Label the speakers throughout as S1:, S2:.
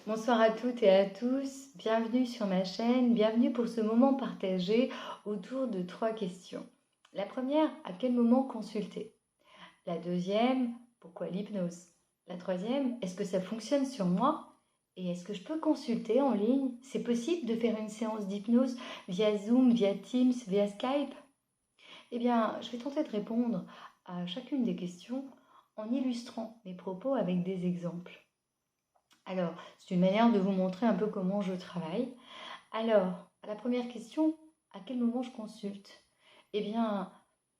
S1: Bonsoir à toutes et à tous, bienvenue sur ma chaîne, bienvenue pour ce moment partagé autour de 3 questions. La première, à quel moment consulter? La deuxième, pourquoi l'hypnose? La troisième, est-ce que ça fonctionne sur moi? Et est-ce que je peux consulter en ligne? C'est possible de faire une séance d'hypnose via Zoom, via Teams, via Skype? Eh bien, je vais tenter de répondre à chacune des questions en illustrant mes propos avec des exemples. Alors, c'est une manière de vous montrer un peu comment je travaille. Alors, à la première question, à quel moment je consulte? Eh bien,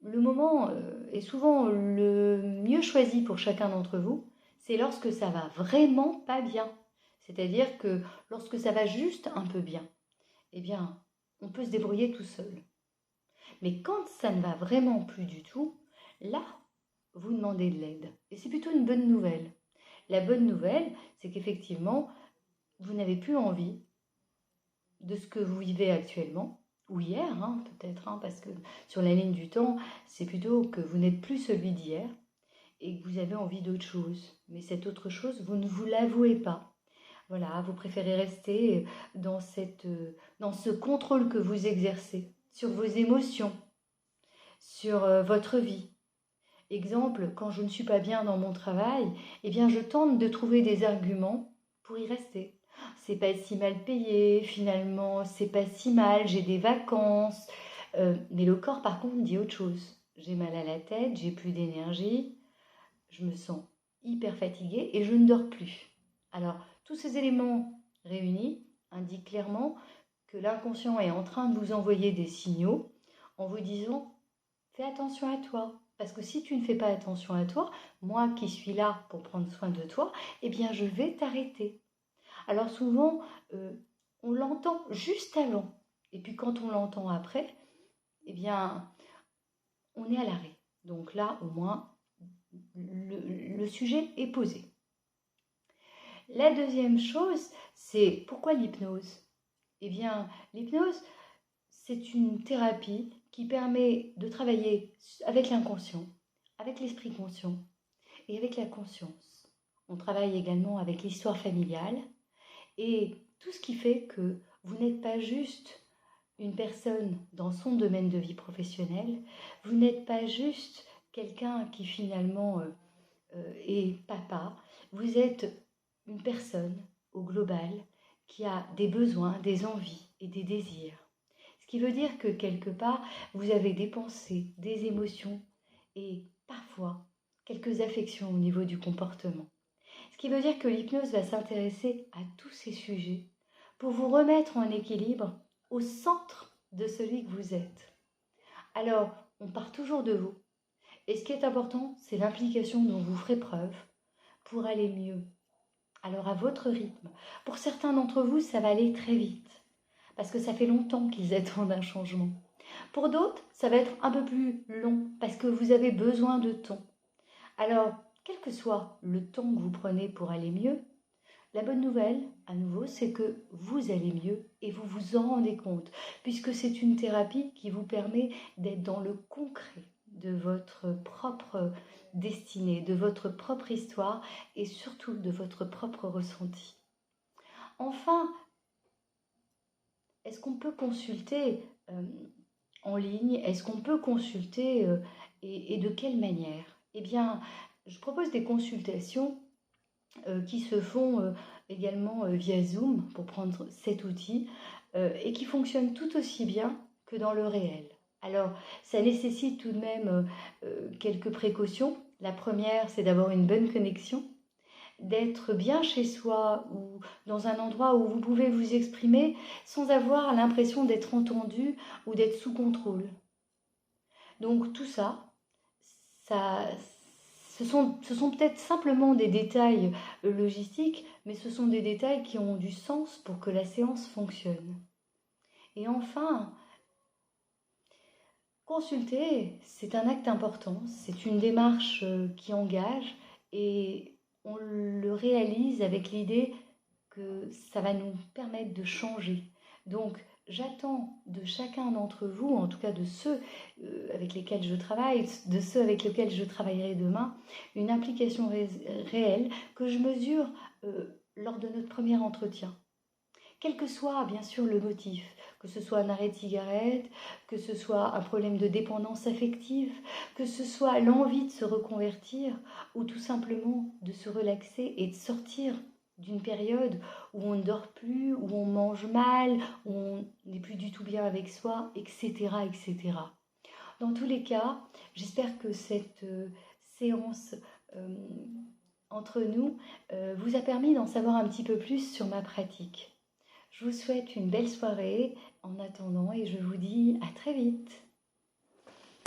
S1: le moment est souvent le mieux choisi pour chacun d'entre vous, c'est lorsque ça va vraiment pas bien. C'est-à-dire que lorsque ça va juste un peu bien, eh bien, on peut se débrouiller tout seul. Mais quand ça ne va vraiment plus du tout, là, vous demandez de l'aide. Et c'est plutôt une bonne nouvelle. La bonne nouvelle, c'est qu'effectivement, vous n'avez plus envie de ce que vous vivez actuellement, ou hier, peut-être, parce que sur la ligne du temps, c'est plutôt que vous n'êtes plus celui d'hier et que vous avez envie d'autre chose. Mais cette autre chose, vous ne vous l'avouez pas. Voilà, vous préférez rester dans ce contrôle que vous exercez sur vos émotions, sur votre vie. Exemple, quand je ne suis pas bien dans mon travail, eh bien je tente de trouver des arguments pour y rester. C'est pas si mal payé, finalement, c'est pas si mal, j'ai des vacances. Mais le corps, par contre, dit autre chose. J'ai mal à la tête, j'ai plus d'énergie, je me sens hyper fatiguée et je ne dors plus. Alors, tous ces éléments réunis indiquent clairement que l'inconscient est en train de vous envoyer des signaux en vous disant fais attention à toi. Parce que si tu ne fais pas attention à toi, moi qui suis là pour prendre soin de toi, eh bien je vais t'arrêter. Alors souvent, on l'entend juste avant. Et puis quand on l'entend après, eh bien on est à l'arrêt. Donc là, au moins, le sujet est posé. La deuxième chose, c'est pourquoi l'hypnose? Eh bien, l'hypnose, c'est une thérapie qui permet de travailler avec l'inconscient, avec l'esprit conscient et avec la conscience. On travaille également avec l'histoire familiale et tout ce qui fait que vous n'êtes pas juste une personne dans son domaine de vie professionnel, vous n'êtes pas juste quelqu'un qui finalement est papa, vous êtes une personne au global qui a des besoins, des envies et des désirs. Ce qui veut dire que quelque part, vous avez des pensées, des émotions et parfois quelques affections au niveau du comportement. Ce qui veut dire que l'hypnose va s'intéresser à tous ces sujets pour vous remettre en équilibre au centre de celui que vous êtes. Alors, on part toujours de vous. Et ce qui est important, c'est l'implication dont vous ferez preuve pour aller mieux. Alors, à votre rythme. Pour certains d'entre vous, ça va aller très vite parce que ça fait longtemps qu'ils attendent un changement. Pour d'autres, ça va être un peu plus long parce que vous avez besoin de temps. Alors, quel que soit le temps que vous prenez pour aller mieux, la bonne nouvelle, à nouveau, c'est que vous allez mieux et vous vous en rendez compte, puisque c'est une thérapie qui vous permet d'être dans le concret de votre propre destinée, de votre propre histoire et surtout de votre propre ressenti. Enfin, est-ce qu'on peut consulter en ligne? Est-ce qu'on peut consulter et de quelle manière? Eh bien, je propose des consultations qui se font également via Zoom, pour prendre cet outil, et qui fonctionnent tout aussi bien que dans le réel. Alors, ça nécessite tout de même quelques précautions. La première, c'est d'avoir une bonne connexion, d'être bien chez soi ou dans un endroit où vous pouvez vous exprimer sans avoir l'impression d'être entendu ou d'être sous contrôle. Donc tout ça, ça ce sont peut-être simplement des détails logistiques, mais ce sont des détails qui ont du sens pour que la séance fonctionne. Et enfin, consulter, c'est un acte important, c'est une démarche qui engage et on le réalise avec l'idée que ça va nous permettre de changer. Donc, j'attends de chacun d'entre vous, en tout cas de ceux avec lesquels je travaille, de ceux avec lesquels je travaillerai demain, une implication réelle que je mesure lors de notre premier entretien. Quel que soit bien sûr le motif, que ce soit un arrêt de cigarette, que ce soit un problème de dépendance affective, que ce soit l'envie de se reconvertir ou tout simplement de se relaxer et de sortir d'une période où on ne dort plus, où on mange mal, où on n'est plus du tout bien avec soi, etc., etc. Dans tous les cas, j'espère que cette séance euh, entre nous vous a permis d'en savoir un petit peu plus sur ma pratique. Je vous souhaite une belle soirée en attendant et je vous dis à très vite.